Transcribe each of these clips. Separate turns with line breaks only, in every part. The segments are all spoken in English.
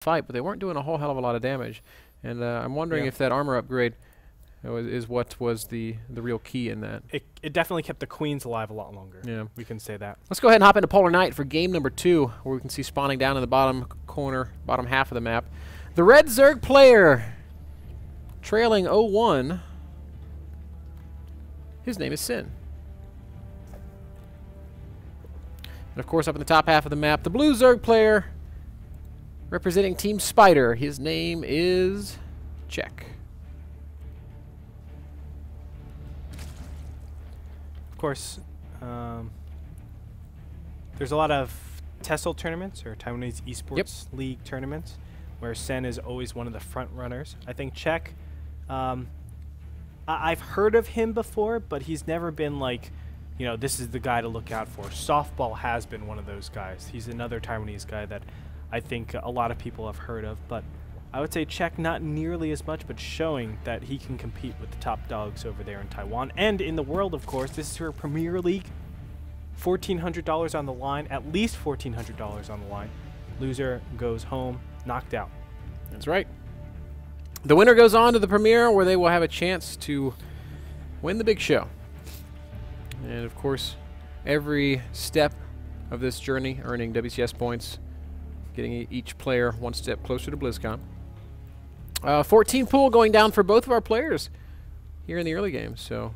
fight, but they weren't doing a whole hell of a lot of damage. And I'm wondering if that armor upgrade is what was the real key in that.
It definitely kept the queens alive a lot longer.
Yeah.
We can say that.
Let's go ahead and hop into Polar Night for game number 2, where we can see spawning down in the bottom corner, bottom half of the map. The red Zerg player trailing 0-1. His name is Sin. And of course, up in the top half of the map, the blue Zerg player representing Team Spider. His name is Check.
Of course, there's a lot of TESOL tournaments, or Taiwanese Esports League tournaments, where Sen is always one of the front runners. I think Check, I've heard of him before, but he's never been like, you know, this is the guy to look out for. Softball has been one of those guys. He's another Taiwanese guy that I think a lot of people have heard of, but I would say Check not nearly as much, but showing that he can compete with the top dogs over there in Taiwan and in the world, of course. This is her Premier League. $1,400 on the line, at least $1,400 on the line. Loser goes home, knocked out.
That's right. The winner goes on to the Premier, where they will have a chance to win the big show. And of course, every step of this journey earning WCS points, getting each player one step closer to BlizzCon. 14 pool going down for both of our players here in the early game. So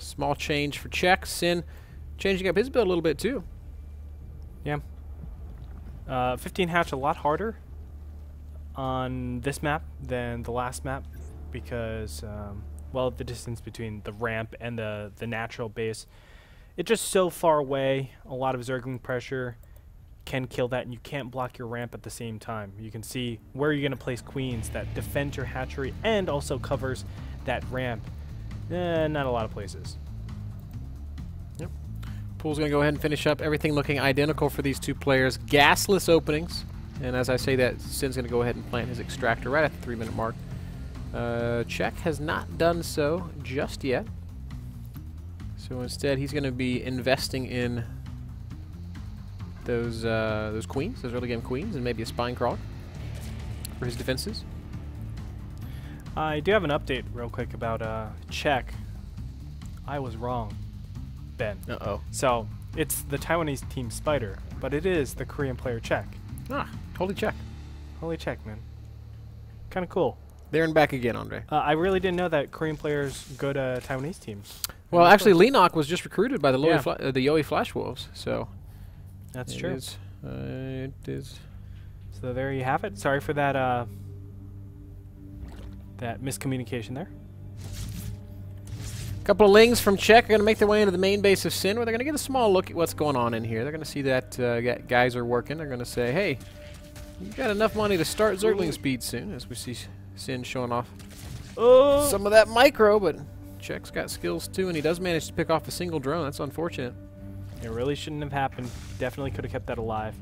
small change for Check. Sin changing up his build a little bit too.
Yeah. 15 hatch a lot harder on this map than the last map because, well, the distance between the ramp and the natural base, it's just so far away. A lot of Zergling pressure can kill that, and you can't block your ramp at the same time. You can see where you're going to place queens that defend your hatchery and also covers that ramp. Not a lot of places.
Yep. Pool's going to go ahead and finish up. Everything looking identical for these two players. Gasless openings. And as I say that, Sin's going to go ahead and plant his extractor right at the 3-minute mark. Check has not done so just yet. So instead, he's going to be investing in those queens, those early game queens, and maybe a spine crawler for his defenses.
I do have an update real quick about Check. I was wrong, Ben.
Uh-oh.
So it's the Taiwanese Team Spider, but it is the Korean player Check.
Ah, holy Check.
Holy Check, man. Kind of cool.
There and back again, Andre.
I really didn't know that Korean players go to Taiwanese teams.
Well, actually, Lenok was just recruited by the Yowie Flash Wolves, so
that's true.
It is.
So there you have it. Sorry for that that miscommunication there.
A couple of lings from Check are going to make their way into the main base of Sin, where they're going to get a small look at what's going on in here. They're going to see that guys are working. They're going to say, hey, you got enough money to start Zergling speed soon, as we see Sin showing off some of that micro, but Check's got skills too, and he does manage to pick off a single drone. That's unfortunate.
It really shouldn't have happened. Definitely could have kept that alive.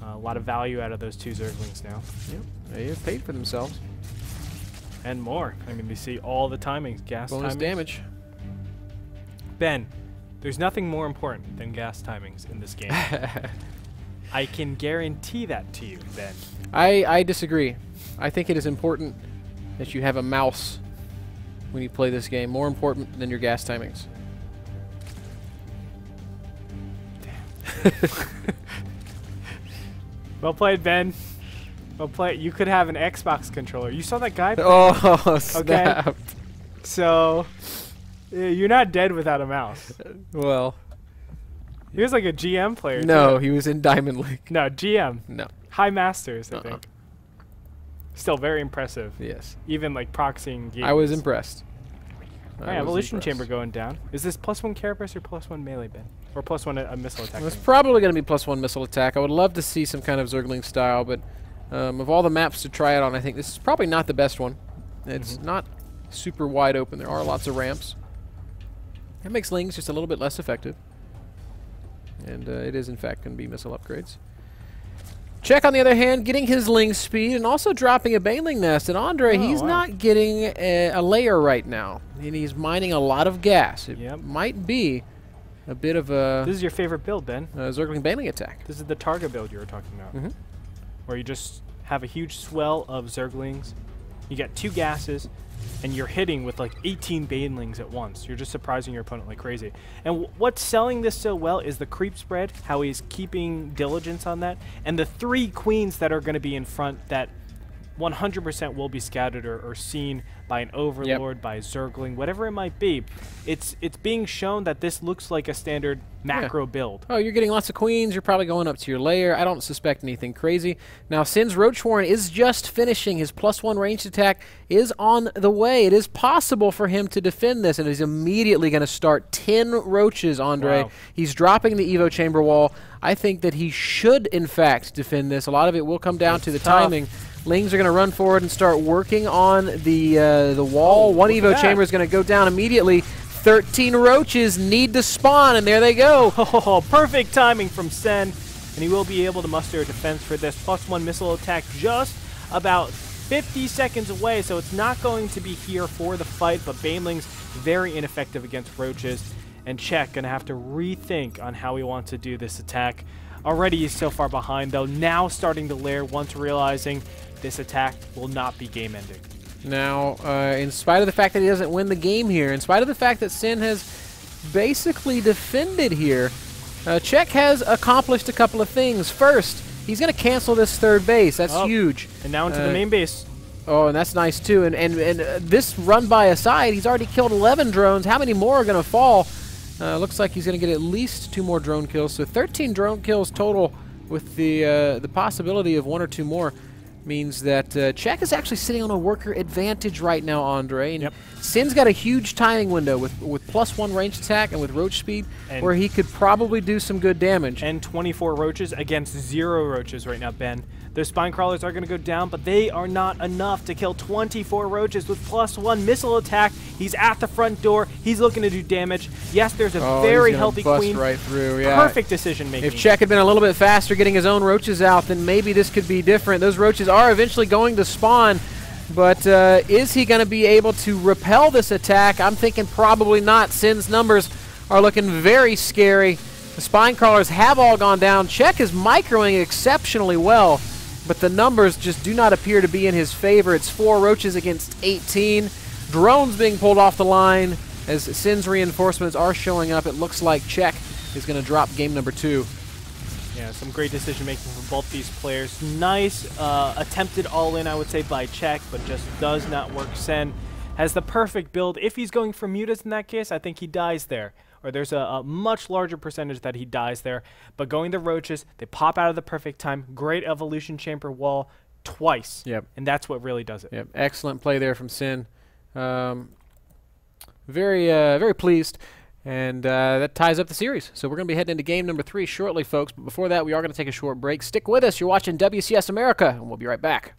A lot of value out of those two Zerglings now.
Yep, they have paid for themselves.
And more. I mean, they see all the timings. Gas
bonus
timings.
Damage.
Ben, there's nothing more important than gas timings in this game. I can guarantee that to you, Ben.
I disagree. I think it is important that you have a mouse when you play this game. More important than your gas timings.
Well played, Ben. Well played. You could have an Xbox controller. You saw that guy?
Oh, snap.
Okay. So, you're not dead without a mouse.
Well,
he was like a GM player.
No,
too.
he was in Diamond League.
No, GM.
No.
High Masters, I think. Still very impressive.
Yes.
Even like proxying games.
I was impressed.
Alright, Evolution Chamber going down. Is this +1 Carapace or +1 melee, Ben? Or +1 a missile attack?
Well, it's probably going to be +1 missile attack. I would love to see some kind of Zergling style, but of all the maps to try it on, I think this is probably not the best one. It's not super wide open. There are lots of ramps. That makes Lings just a little bit less effective. And it is, in fact, going to be missile upgrades. Check, on the other hand, getting his Ling speed and also dropping a Baneling Nest. And Andre, he's not getting a layer right now. And he's mining a lot of gas. It might be a bit of a...
This is your favorite build, Ben.
Zergling Baneling attack.
This is the Targa build you were talking about. Where you just have a huge swell of Zerglings. You get 2 gases, and you're hitting with like 18 banelings at once. You're just surprising your opponent like crazy. And what's selling this so well is the creep spread, how he's keeping diligence on that, and the 3 queens that are going to be in front that 100% will be scouted or seen by an Overlord, by a Zergling, whatever it might be. It's being shown that this looks like a standard macro build.
Oh, you're getting lots of queens. You're probably going up to your lair. I don't suspect anything crazy. Now, Sin's Roach Warren is just finishing. His +1 ranged attack is on the way. It is possible for him to defend this, and he's immediately going to start 10 roaches, Andre.
Wow.
He's dropping the Evo Chamber Wall. I think that he should, in fact, defend this. A lot of it will come down to the timing. Lings are going to run forward and start working on the wall. One Evo Chamber is going to go down immediately. 13 roaches need to spawn, and there they go.
Oh, perfect timing from Sen, and he will be able to muster a defense for this. +1 missile attack just about 50 seconds away, so it's not going to be here for the fight, but Banelings very ineffective against roaches, and Czech going to have to rethink on how he wants to do this attack. Already he's so far behind, though, now starting to lair once realizing this attack will not be game-ending.
Now, in spite of the fact that he doesn't win the game here, in spite of the fact that Sin has basically defended here, Czech has accomplished a couple of things. First, he's going to cancel this 3rd base. That's huge.
And now into the main base.
Oh, and that's nice, too. And this run by aside, he's already killed 11 drones. How many more are going to fall? Looks like he's going to get at least 2 more drone kills. So 13 drone kills total with the possibility of 1 or 2 more. Means that Czech is actually sitting on a worker advantage right now, Andre. And Sin's got a huge timing window with +1 ranged attack and with roach speed and where he could probably do some good damage.
And 24 roaches against 0 roaches right now, Ben. Those spine crawlers are going to go down, but they are not enough to kill 24 roaches with +1 missile attack. He's at the front door. He's looking to do damage. Yes, there's a very healthy queen.
Right through. Yeah.
Perfect decision making.
If Czech had been a little bit faster getting his own roaches out, then maybe this could be different. Those roaches are eventually going to spawn, but is he going to be able to repel this attack? I'm thinking probably not. Sin's numbers are looking very scary. The spine crawlers have all gone down. Czech is microing exceptionally well, but the numbers just do not appear to be in his favor. It's 4 roaches against 18. Drones being pulled off the line as Sin's reinforcements are showing up. It looks like Czech is going to drop game number 2.
Yeah, some great decision making from both these players. Nice attempted all-in, I would say, by Czech, but just does not work. Sen has the perfect build. If he's going for mutas in that case, I think he dies there. Or there's a much larger percentage that he dies there. But going the roaches, they pop out of the perfect time. Great evolution chamber wall twice.
Yep.
And that's what really does it.
Yep. Excellent play there from Sin. Very pleased. And that ties up the series. So we're going to be heading into game number 3 shortly, folks. But before that, we are going to take a short break. Stick with us. You're watching WCS America, and we'll be right back.